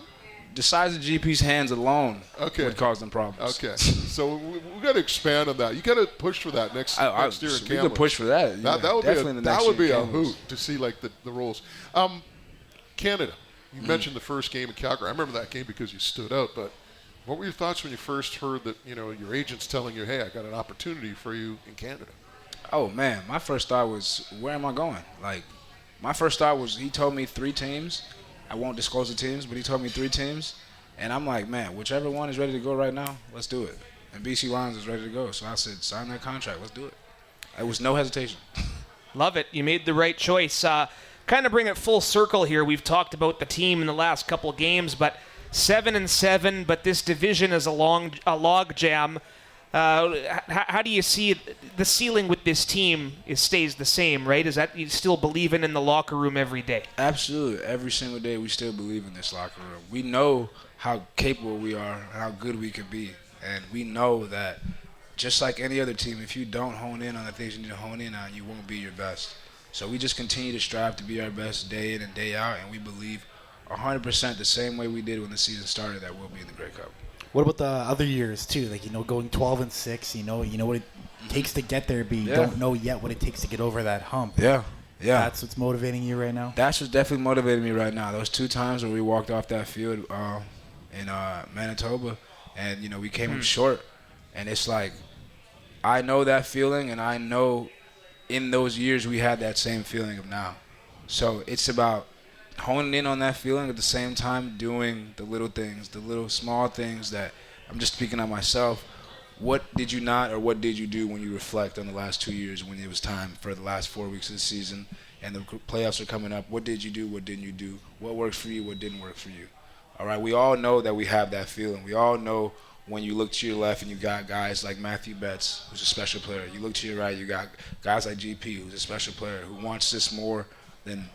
The size of GP's hands alone would cause them problems. Okay, so we got to expand on that. You got to push for that next year in Kamloops. We could push for that. Yeah, that would be a hoot to see like the roles. Canada, you mentioned the first game in Calgary. I remember that game because you stood out. But what were your thoughts when you first heard that your agent's telling you, "Hey, I got an opportunity for you in Canada"? Oh man, my first thought was, where am I going? Like, my first thought was he told me 3 teams. I won't disclose the teams, but he told me 3 teams. And I'm like, man, whichever one is ready to go right now, let's do it. And BC Lions is ready to go. So I said, sign that contract. Let's do it. It was no hesitation. Love it. You made the right choice. Kind of bring it full circle here. We've talked about the team in the last couple games, but 7-7, but this division is a log jam. How do you see the ceiling with this team? It stays the same, right? Is that you still believe in the locker room every day? Absolutely. Every single day we still believe in this locker room. We know how capable we are and how good we can be. And we know that just like any other team, if you don't hone in on the things you need to hone in on, you won't be your best. So we just continue to strive to be our best day in and day out, and we believe 100% the same way we did when the season started that we'll be in the Grey Cup. What about the other years too? Like going 12-6. You know what it takes to get there, but you don't know yet what it takes to get over that hump. Yeah. Yeah. That's what's motivating you right now? That's what's definitely motivating me right now. Those 2 times where we walked off that field in Manitoba, and, we came up short. And it's like, I know that feeling, and I know in those years we had that same feeling of now. So it's about honing in on that feeling at the same time doing the little things, the little small things that I'm just speaking on myself. What did you not, or what did you do when you reflect on the last 2 years when it was time for the last 4 weeks of the season and the playoffs are coming up? What did you do? What didn't you do? What works for you? What didn't work for you? All right, we all know that we have that feeling. We all know when you look to your left and you got guys like Matthew Betts, who's a special player. You look to your right, you got guys like GP, who's a special player, who wants this more than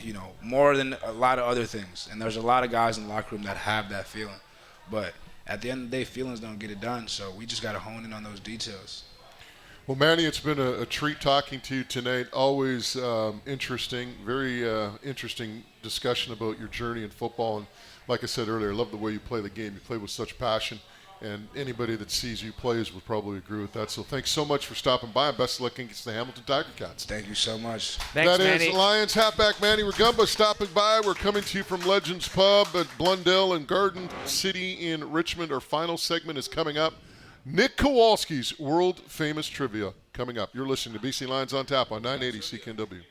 a lot of other things. And there's a lot of guys in the locker room that have that feeling. But at the end of the day, feelings don't get it done, so we just got to hone in on those details. Well, Manny, it's been a treat talking to you tonight. Always interesting, very interesting discussion about your journey in football. And like I said earlier, I love the way you play the game. You play with such passion, and anybody that sees you play will probably agree with that. So thanks so much for stopping by, and best of luck against the Hamilton Tiger Cats. Thank you so much. Thanks, That Manny. is Lions halfback Manny Rugamba stopping by. We're coming to you from Legends Pub at Blundell and Garden City in Richmond. Our final segment is coming up. Nick Kowalski's world-famous trivia coming up. You're listening to BC Lions on Tap on 980 CKNW.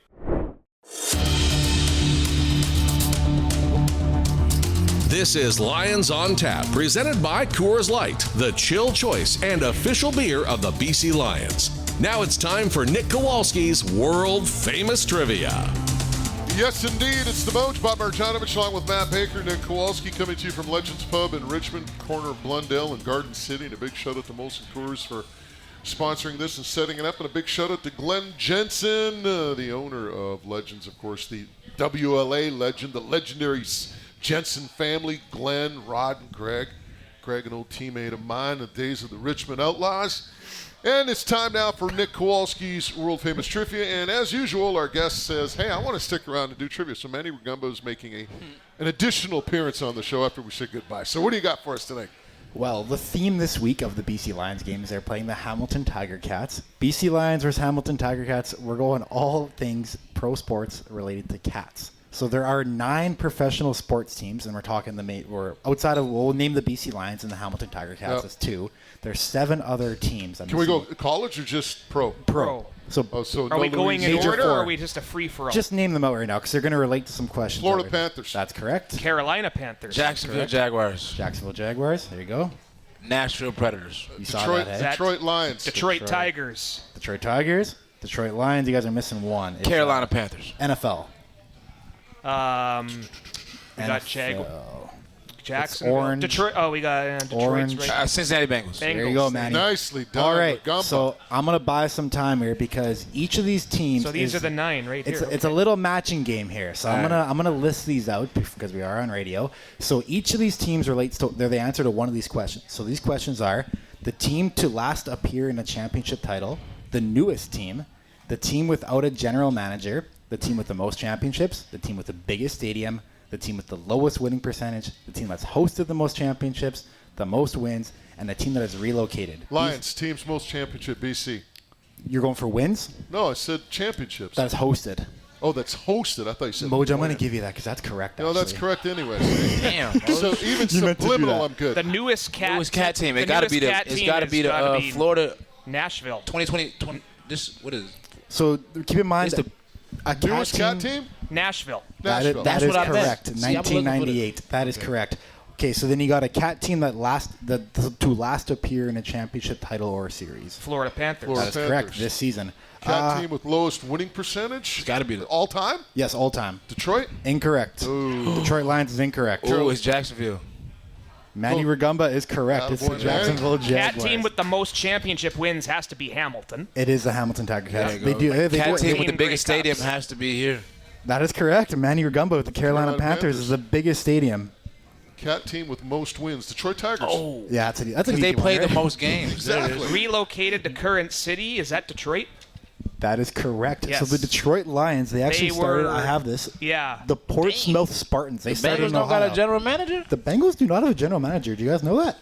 This is Lions on Tap, presented by Coors Light, the chill choice and official beer of the BC Lions. Now it's time for Nick Kowalski's world-famous trivia. Yes, indeed. It's the Moj, Bob Marjanovic, along with Matt Baker, Nick Kowalski, coming to you from Legends Pub in Richmond, corner of Blundell and Garden City. And a big shout-out to Molson Coors for sponsoring this and setting it up. And a big shout-out to Glenn Jensen, the owner of Legends, of course, the WLA legend, the legendary Jensen family, Glenn, Rod, and Greg. Greg, an old teammate of mine in the days of the Richmond Outlaws. And it's time now for Nick Kowalski's world-famous trivia. And as usual, our guest says, hey, I want to stick around and do trivia. So Manny Rugamba is making an additional appearance on the show after we say goodbye. So what do you got for us tonight? Well, the theme this week of the BC Lions game is they're playing the Hamilton Tiger Cats. BC Lions versus Hamilton Tiger Cats. We're going all things pro sports related to cats. So there are 9 professional sports teams, and we're talking we'll name the BC Lions and the Hamilton Tiger Cats as 2. There's 7 other teams. Can we go college or just pro? Pro. So Are we going in Major order, four. or are we just a free-for-all? just name them out right now because they're going to relate to some questions. Florida that we're- Panthers. That's correct. Carolina Panthers. Jacksonville Jaguars. Jacksonville Jaguars. There you go. Nashville Predators. You saw that, eh? Detroit Lions. Detroit Tigers. Detroit Tigers. Detroit Lions. You guys are missing one. It's, Carolina Panthers. NFL. We got Jacksonville. Orange. Detroit. Oh, we got Detroit's Orange. right. Cincinnati Bengals. There you go, Manny. Nicely done. All right, Rugamba. so I'm going to buy some time here because each of these teams So these are the 9 right here. It's a little matching game here. So I'm gonna list these out because we are on radio. So each of these teams relates to they're the answer to one of these questions. So these questions are the team to last appear in a championship title, the newest team, the team without a general manager, the team with the most championships, the team with the biggest stadium, the team with the lowest winning percentage, the team that's hosted the most championships, the most wins, and the team that is relocated. Lions, team's most championship, BC. You're going for wins? No, I said championships. That's hosted. Oh, that's hosted. I thought you said Moj, I'm going to give you that because that's correct. No, that's actually. correct anyways. Damn. So even You meant to do subliminal, that. I'm good. The newest cat. Newest cat team. The It got to newest be the. cat It's team got to has be gotta the be Florida Nashville. 2020. This what is it? So keep in mind, It's the a Newest cat team? Nashville. Nashville. That That's is what I meant. correct. See, I'm looking for 1998. That is correct. Okay, so then you got a cat team that to last appear in a championship title or series. Florida Panthers. Florida That is correct. Panthers. This season. Cat team with lowest winning percentage? It's gotta be the- all time? Yes, all time. Detroit? Incorrect. Detroit Lions is incorrect. Oh, it's Jacksonville. Manny Rugamba is correct. It's the Attaboy, Jacksonville Cat Jaguars. team with the most championship wins has to be Hamilton. It is the Hamilton Tiger Cats. There you They go. do. They Cat do- team with the Grey biggest Cups. stadium has to be here. That is correct. Manny Rugamba with the Carolina Carolina Panthers Panthers. is the biggest stadium. Cat team with most wins. Detroit Tigers. Oh. Yeah, that's an Because easy they one, play right? the most games. Exactly. Relocated to current city. Is that Detroit? That is correct. Yes. So the Detroit Lions, they actually started. were- I have this. Yeah. The Portsmouth Spartans. They started Bengals in don't got Ohio. a general manager. The Bengals do not have a general manager. Do you guys know that?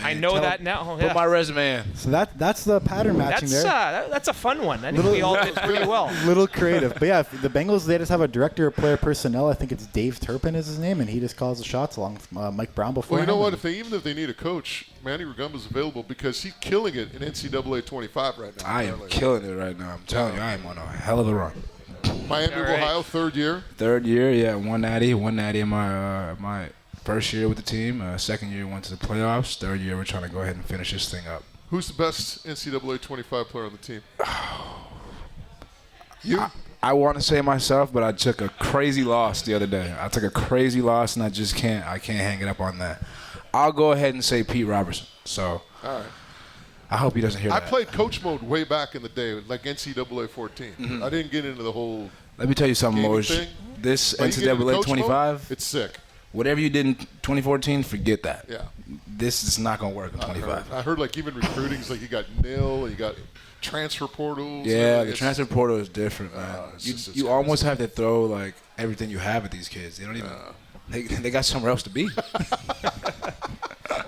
I know that now. Put my resume in. So that's the pattern matching there. That's a fun one. I think we all did pretty well. Little creative. But yeah, the Bengals, they just have a director of player personnel. I think it's Dave Turpin is his name, and he just calls the shots along with Mike Brown before. Well, you know what? Even if they need a coach, Manny Rugamba is available because he's killing it in NCAA 25 right now. I am killing it right now. I'm telling you, I am on a hell of a run. Miami of Ohio, third year. Third year, yeah, one natty in my first year with the team. Second year went to the playoffs. Third year, we're trying to go ahead and finish this thing up. Who's the best NCAA 25 player on the team? You? I want to say myself, but I took a crazy loss the other day. I took a crazy loss, and I can't hang it up on that. I'll go ahead and say Pete Robertson. So, all right. I hope he doesn't hear that. I played coach mode way back in the day, like NCAA 14. Mm-hmm. I didn't get into the whole. Let me tell you something, Moj. This NCAA 25, mode, it's sick. Whatever you did in 2014, forget that. Yeah. This is not going to work in 25. I heard like even recruiting is like you got nil, you got transfer portals. Yeah, the transfer portal is different, man. You almost have to throw like everything you have at these kids. They don't even. They got somewhere else to be.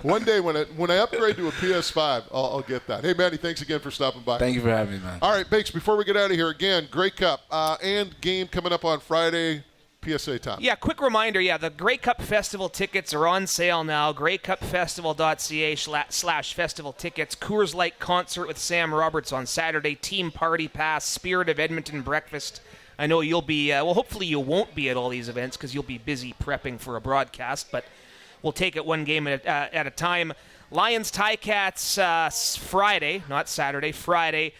One day when I upgrade to a PS5, I'll get that. Hey, Manny, thanks again for stopping by. Thank you for having me, man. All right, Bakes, before we get out of here, again, Grey Cup and game coming up on Friday. PSA time. Yeah, quick reminder. Yeah, the Grey Cup Festival tickets are on sale now. GreyCupFestival.ca/festival tickets. Coors Light concert with Sam Roberts on Saturday. Team party pass. Spirit of Edmonton breakfast. I know you'll be, hopefully you won't be at all these events because you'll be busy prepping for a broadcast, but we'll take it one game at a time. Lions Ticats Friday, not Saturday, Friday.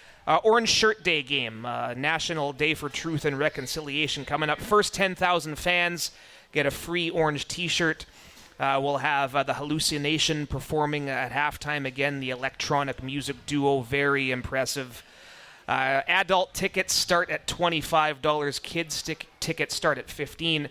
Orange Shirt Day game, National Day for Truth and Reconciliation coming up. First 10,000 fans get a free orange T-shirt. We'll have the Hallucination performing at halftime again, the electronic music duo, very impressive. Adult tickets start at $25. Kids tickets start at $15.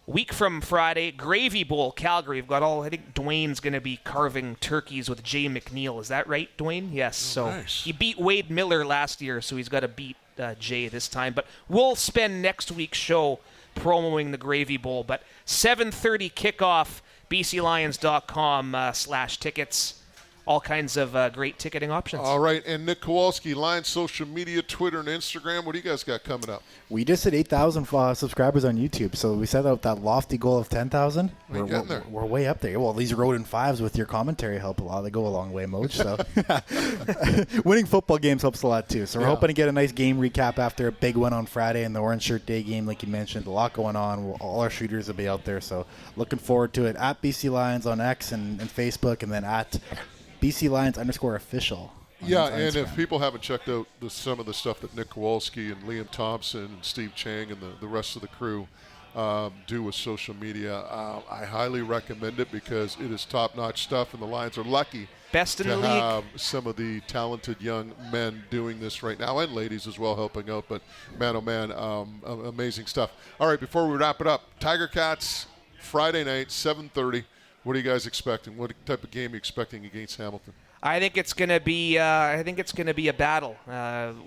Week from Friday, Gravy Bowl, Calgary. We've got I think Dwayne's going to be carving turkeys with Jay McNeil. Is that right, Dwayne? Yes. So nice. He beat Wade Miller last year, so he's got to beat Jay this time. But we'll spend next week's show promoting the Gravy Bowl. But 7:30 kickoff, bclions.com/tickets. All kinds of great ticketing options. All right, and Nick Kowalski, Lions social media, Twitter and Instagram. What do you guys got coming up? We just hit 8,000 subscribers on YouTube, so we set out that lofty goal of 10,000. We're way up there. Well, these road and fives with your commentary help a lot. They go a long way, Moj. So winning football games helps a lot too. So we're hoping to get a nice game recap after a big one on Friday and the Orange Shirt Day game, like you mentioned. A lot going on. All our shooters will be out there, so looking forward to it. At BC Lions on X and Facebook, and then at BC Lions_official. Yeah, and if people haven't checked out some of the stuff that Nick Kowalski and Liam Thompson and Steve Chang and the rest of the crew do with social media, I highly recommend it because it is top-notch stuff, and the Lions are lucky Best in the league. have some of the talented young men doing this right now, and ladies as well helping out. But man, oh man, amazing stuff. All right, before we wrap it up, Tiger Cats, Friday night, 7:30. What are you guys expecting? What type of game are you expecting against Hamilton? I think it's going to be. I think it's going to be a battle.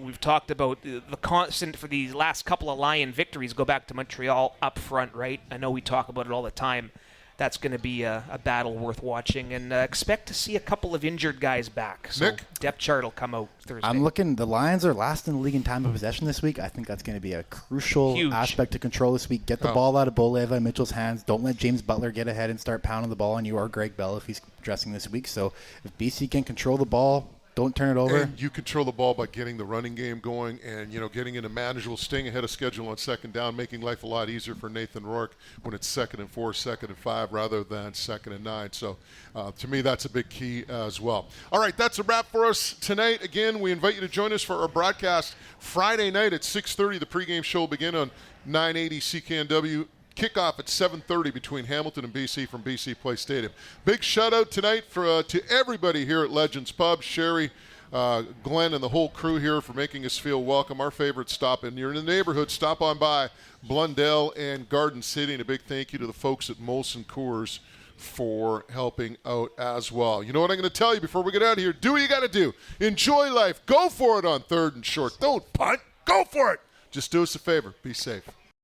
We've talked about the constant for these last couple of Lion victories. Go back to Montreal up front, right? I know we talk about it all the time. That's going to be a battle worth watching, and expect to see a couple of injured guys back. So Nick? Depth chart will come out Thursday. I'm looking. The Lions are last in the league in time of possession this week. I think that's going to be a crucial aspect to control this week. Get the ball out of Boleva and Mitchell's hands. Don't let James Butler get ahead and start pounding the ball on you or Greg Bell if he's dressing this week. So if BC can control the ball, don't turn it over. And you control the ball by getting the running game going and, getting into manageable, staying ahead of schedule on second down, making life a lot easier for Nathan Rourke when it's 2nd and 4, 2nd and 5 rather than 2nd and 9. So to me, that's a big key as well. All right, that's a wrap for us tonight. Again, we invite you to join us for our broadcast Friday night at 6:30. The pregame show will begin on 980 CKNW. Kickoff at 7:30 between Hamilton and BC from BC Place Stadium. Big shout out tonight to everybody here at Legends Pub, Sherry, Glenn, and the whole crew here for making us feel welcome. Our favorite stop, and you're in the neighborhood, stop on by Blundell and Garden City, and a big thank you to the folks at Molson Coors for helping out as well. You know what I'm going to tell you before we get out of here? Do what you got to do. Enjoy life. Go for it on 3rd and short. Don't punt. Go for it. Just do us a favor. Be safe.